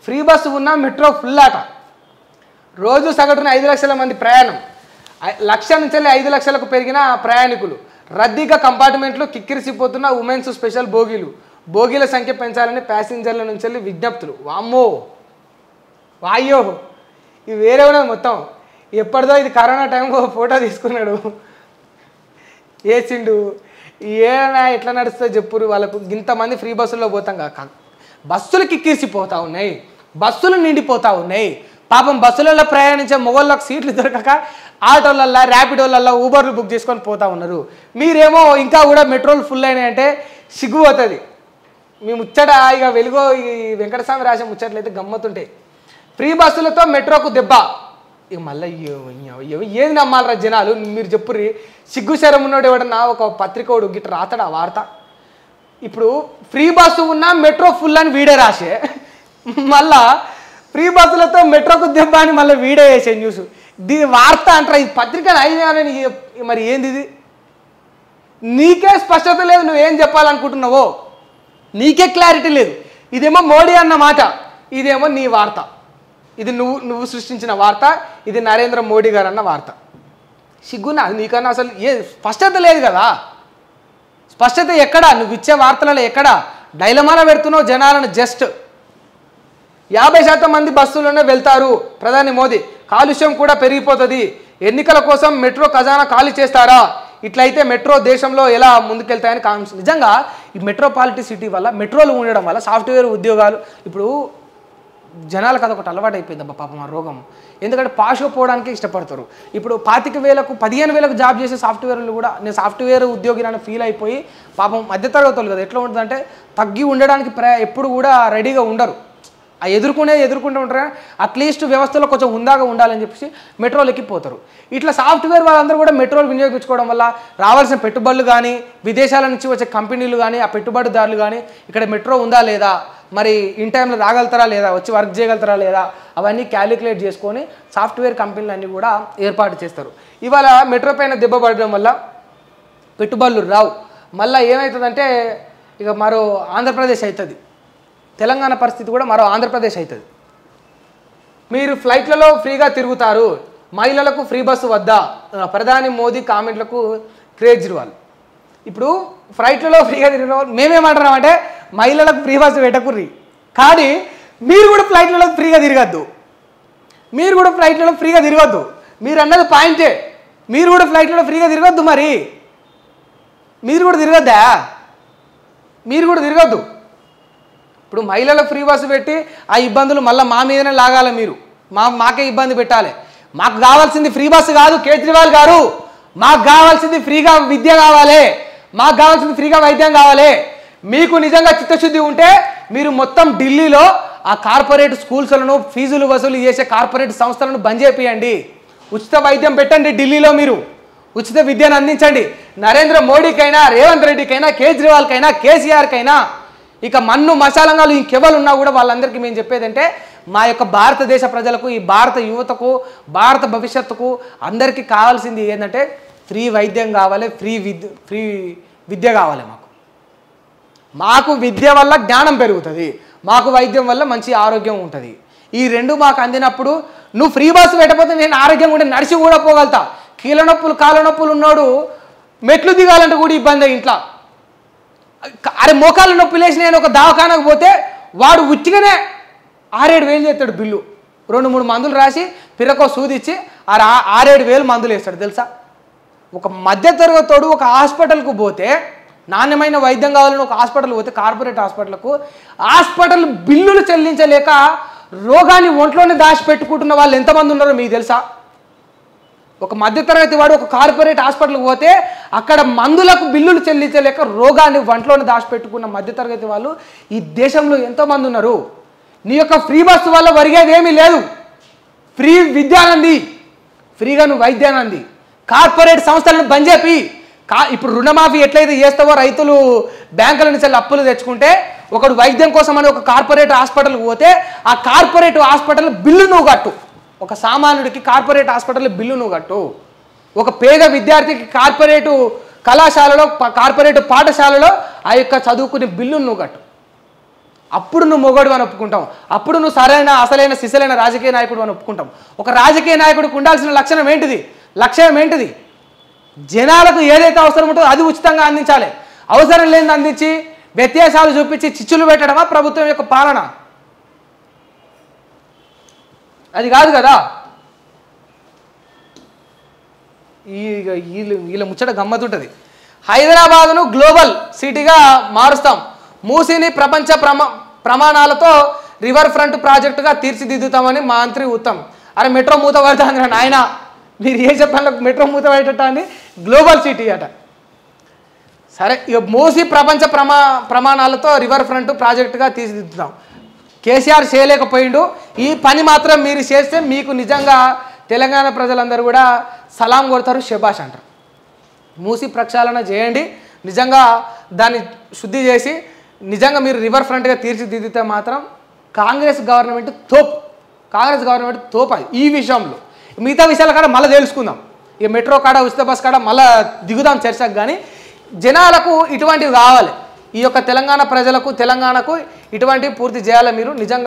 Free bus ఉన్నా metro full ఆట. రోజు సగటున 5 లక్షల మంది ప్రయాణం, 1 లక్ష నుంచి 5 లక్షలకు పెరిగిన ప్రయాణికులు, రద్దీగా కంపార్ట్మెంట్లు, కిక్కిరిసిపోతున్న ఉమెన్స్ స్పెషల్ బోగీలు, బోగీల సంఖ్య పెంచాలని ప్యాసింజర్ల నుంచి విజ్ఞప్తులు. వామ్మో వాయ్యో ఇవి వేరే ఉన్నది మొత్తం. ఎప్పటిదో ఇది కరోనా టైంలో ఫోటో తీసుకున్నాడు వేసిండు. ఏనా ఎట్లా నడుస్తుందో చెప్పురు వాళ్ళకు. ఇంతమంది ఫ్రీ బస్సుల్లో పోతాం కాక బస్సులు కిక్కిరిసిపోతూ ఉన్నాయి, బస్సులు నిండిపోతూ ఉన్నాయి. పాపం బస్సులలో ప్రయాణించే మొగోళ్ళకు సీట్లు దొరకక ఆటోలల్లో, ర్యాపిడోలల్లో, ఊబర్లు బుక్ చేసుకొని పోతూ ఉన్నారు. మీరేమో ఇంకా కూడా మెట్రోలు ఫుల్ అయినాయంటే సిగ్గుపోతుంది. మీ ముచ్చట ఇక వెలుగో ఈ వెంకటస్వామి రాసే ముచ్చట్లయితే గమ్మతుంటాయి. ఫ్రీ బస్సులతో మెట్రోకు దెబ్బ. ఇక మళ్ళీ ఏది నమ్మాలరా జనాలు? మీరు చెప్పుర్రి. సిగ్గు శరం ఉన్నాడు ఎవడన్నా ఒక పత్రికోడు గిట్ట రాతాడు ఆ వార్త. ఇప్పుడు ఫ్రీ బస్సు ఉన్నా మెట్రో ఫుల్ అని వీడే రాసే, మళ్ళా ఫ్రీ బస్సులతో మెట్రోకు దెబ్బ అని మళ్ళీ వీడే వేసే న్యూస్. దీని వార్త అంటారా? ఈ పత్రికను అయినారని మరి ఏంది ఇది? నీకే స్పష్టత లేదు, నువ్వేం చెప్పాలనుకుంటున్నావో నీకే క్లారిటీ లేదు. ఇదేమో మోడీ అన్న మాట, ఇదేమో నీ వార్త. ఇది నువ్వు సృష్టించిన వార్త, ఇది నరేంద్ర మోడీ గారు అన్న వార్త. సిగ్గునా నీకన్నా? అసలు స్పష్టత లేదు కదా. స్పష్టత ఎక్కడా? నువ్వు ఇచ్చే వార్తలలో ఎక్కడా? డైలమాలో పెడుతున్నావు జనాలను. జస్ట్ 50% మంది బస్సుల్లోనే వెళ్తారు ప్రధాని మోదీ. కాలుష్యం కూడా పెరిగిపోతుంది. ఎన్నికల కోసం మెట్రో ఖజానా ఖాళీ చేస్తారా? ఇట్లయితే మెట్రో దేశంలో ఎలా ముందుకెళ్తాయని కామెంట్స్. నిజంగా ఈ మెట్రోపాలిటీ సిటీ వల్ల, మెట్రోలు ఉండడం వల్ల సాఫ్ట్వేర్ ఉద్యోగాలు ఇప్పుడు జనాలకు అదొకటి అలవాటు అయిపోయింది అబ్బా పాపం ఆ రోగం. ఎందుకంటే పాషో పోవడానికి ఇష్టపడతారు. ఇప్పుడు 25,000 15,000 జాబ్ చేసే సాఫ్ట్వేర్లు కూడా నేను సాఫ్ట్వేర్ ఉద్యోగిని ఫీల్ అయిపోయి పాపం మధ్యతరగతులు కదా ఎట్లా ఉంటుందంటే తగ్గి ఉండడానికి ఎప్పుడు కూడా రెడీగా ఉండరు. ఆ ఎదుర్కొంటూ ఉంటారు. అట్లీస్ట్ వ్యవస్థలో కొంచెం హుందాగా ఉండాలని చెప్పేసి మెట్రోలు ఎక్కిపోతారు. ఇట్లా సాఫ్ట్వేర్ వాళ్ళందరూ కూడా మెట్రోలు వినియోగించుకోవడం వల్ల రావాల్సిన పెట్టుబడులు కానీ, విదేశాల నుంచి వచ్చే కంపెనీలు కానీ, ఆ పెట్టుబడిదారులు కానీ ఇక్కడ మెట్రో ఉందా లేదా, మరి ఇన్ టైంలో రాగలుగుతారా లేదా, వచ్చి వర్క్ చేయగలుగుతారా లేదా, అవన్నీ క్యాలిక్యులేట్ చేసుకొని సాఫ్ట్వేర్ కంపెనీలు అన్నీ కూడా ఏర్పాటు చేస్తారు. ఇవాళ మెట్రో పైన దెబ్బ పడడం వల్ల పెట్టుబడులు రావు. మళ్ళీ ఏమవుతుందంటే ఇక మరో ఆంధ్రప్రదేశ్ అవుతుంది. తెలంగాణ పరిస్థితి కూడా మరో ఆంధ్రప్రదేశ్ అవుతుంది. మీరు ఫ్లైట్లలో ఫ్రీగా తిరుగుతారు, మహిళలకు ఫ్రీ బస్సు వద్దా, ప్రధాని మోదీ కామెంట్లకు కేజ్రీవాల్. ఇప్పుడు ఫ్లైట్లలో ఫ్రీగా తిరిగిన వాళ్ళు మేమేమంటున్నామంటే మహిళలకు ఫ్రీ బస్సు పెట్టకుర్రి, కానీ మీరు కూడా ఫ్లైట్లలో ఫ్రీగా తిరగద్దు. మీరు అన్నది పాయింటే. మీరు కూడా ఫ్లైట్లలో ఫ్రీగా తిరగద్దు. మరి మీరు కూడా తిరగద్దు. ఇప్పుడు మహిళలకు ఫ్రీ బస్సు పెట్టి ఆ ఇబ్బందులు మళ్ళీ మా మీదనే లాగాలి. మీరు మాకే ఇబ్బంది పెట్టాలి. మాకు కావాల్సింది ఫ్రీ బస్సు కాదు కేజ్రీవాల్ గారు. మాకు కావాల్సింది ఫ్రీగా విద్య కావాలి, మాకు కావాల్సింది ఫ్రీగా వైద్యం కావాలి. మీకు నిజంగా చిత్తశుద్ధి ఉంటే మీరు మొత్తం ఢిల్లీలో ఆ కార్పొరేట్ స్కూల్స్లను, ఫీజులు వసూలు చేసే కార్పొరేట్ సంస్థలను బంద్ చేపియండి. ఉచిత వైద్యం పెట్టండి ఢిల్లీలో. మీరు ఉచిత విద్యను అందించండి. నరేంద్ర మోడీకైనా, రేవంత్ రెడ్డికైనా, కేజ్రీవాల్కైనా, కేసీఆర్కైనా, ఇక మన్ను మసాలంగాలు ఇంకెవరు ఉన్నా కూడా వాళ్ళందరికీ మేము చెప్పేదంటే మా యొక్క భారతదేశ ప్రజలకు, ఈ భారత యువతకు, భారత భవిష్యత్తుకు అందరికీ కావాల్సింది ఏంటంటే ఫ్రీ వైద్యం కావాలి, ఫ్రీ విద్య కావాలి. మాకు విద్య వల్ల జ్ఞానం పెరుగుతుంది, మాకు వైద్యం వల్ల మంచి ఆరోగ్యం ఉంటుంది. ఈ రెండు మాకు అందినప్పుడు నువ్వు ఫ్రీ బస్సు పెట్టకపోతే నేను ఆరోగ్యంగా ఉంటే నడిచి కూడా పోగలుగుతా. కీళ్ళ నొప్పులు, కాళ్ళ నొప్పులు ఉన్నాడు మెట్లు దిగాలంటే కూడా ఇబ్బంది. ఇంట్లో అరే మోకాళ్ళ నొప్పి లేచి నేను ఒక దవాఖానకు పోతే వాడు ఉట్టిగానే 6-7 చేస్తాడు బిల్లు. 2-3 మందులు రాసి పిరకో సూదిచ్చి 6-7 మందులు వేస్తాడు తెలుసా. ఒక మధ్యతరగతోడు ఒక హాస్పిటల్కు పోతే, నాణ్యమైన వైద్యం కావాలని ఒక హాస్పిటల్ పోతే, కార్పొరేట్ హాస్పిటల్ బిల్లులు చెల్లించలేక రోగాన్ని ఒంట్లోనే దాచిపెట్టుకుంటున్న వాళ్ళు ఎంతమంది ఉన్నారో మీకు తెలుసా. ఒక మధ్యతరగతి వాడు ఒక కార్పొరేట్ హాస్పిటల్కి పోతే అక్కడ మందులకు బిల్లులు చెల్లించలేక రోగాన్ని వంటలోనే దాచిపెట్టుకున్న మధ్యతరగతి వాళ్ళు ఈ దేశంలో ఎంతోమంది ఉన్నారు. నీ యొక్క ఫ్రీ బస్సు వల్ల ఒరిగేది ఏమీ లేదు. ఫ్రీ విద్యానంది, ఫ్రీగా నువ్వు వైద్యానంది. కార్పొరేట్ సంస్థలను బంద్ చేపి. ఇప్పుడు రుణమాఫీ ఎట్లయితే చేస్తావో, రైతులు బ్యాంకుల నుంచి అప్పులు తెచ్చుకుంటే ఒకడు వైద్యం కోసం అని ఒక కార్పొరేట్ హాస్పిటల్కి పోతే ఆ కార్పొరేట్ హాస్పిటల్ బిల్లు నువ్వు కట్టు. ఒక సామాన్యుడికి కార్పొరేట్ హాస్పిటల్ బిల్లు నువ్వు కట్టు. ఒక పేద విద్యార్థికి కార్పొరేటు కళాశాలలో, కార్పొరేట్ పాఠశాలలో ఆ యొక్క చదువుకునే బిల్లును నువ్వు కట్టు. అప్పుడు నువ్వు మొగోడు అని ఒప్పుకుంటాం. అప్పుడు నువ్వు సరైన అసలైన సిసలైన రాజకీయ నాయకుడు అని ఒప్పుకుంటాం. ఒక రాజకీయ నాయకుడికి ఉండాల్సిన లక్షణం ఏంటిది? లక్ష్యం ఏంటిది? జనాలకు ఏదైతే అవసరం ఉంటుందో అది ఉచితంగా అందించాలి. అవసరం లేని అందించి వ్యత్యాసాలు చూపించి చిచ్చులు పెట్టడమా ప్రభుత్వం యొక్క పాలన? అది కాదు కదా. వీళ్ళ ముచ్చట గమ్మతుంటుంది. హైదరాబాద్ను గ్లోబల్ సిటీగా మారుస్తాం, మూసీని ప్రపంచ ప్రమాణాలతో రివర్ ఫ్రంట్ ప్రాజెక్టుగా తీర్చిదిద్దుతామని మంత్రి ఉత్తమ్. అరే మెట్రో మూత పడుతుంది నాయన, మీరు ఏ చెప్పాలి? మెట్రో మూత పడేటట్టు అని గ్లోబల్ సిటీ అట. సరే, ఇక మూసీ ప్రపంచ ప్రమాణాలతో రివర్ ఫ్రంట్ ప్రాజెక్టుగా తీర్చిదిద్దుతాం. కేసీఆర్ చేయలేకపోయిండు, ఈ పని మాత్రం మీరు చేస్తే మీకు నిజంగా తెలంగాణ ప్రజలందరూ కూడా సలాం కొడతారు, శబాష్ అంటారు. మూసీ ప్రక్షాళన చేయండి, నిజంగా దాన్ని శుద్ధి చేసి నిజంగా మీరు రివర్ ఫ్రంట్గా తీర్చిదిద్దితే మాత్రం కాంగ్రెస్ గవర్నమెంట్ తోపు ఈ విషయంలో. మిగతా విషయాల కాడ మళ్ళీ తెలుసుకుందాం. ఇక మెట్రో కాడ ఉచిత బస్ కాడ మళ్ళీ దిగుదాం చర్చకు. కానీ జనాలకు ఇటువంటివి కావాలి, ఈ యొక్క తెలంగాణ ప్రజలకు తెలంగాణకు ఇటువంటివి పూర్తి చేయాలి మీరు నిజంగా.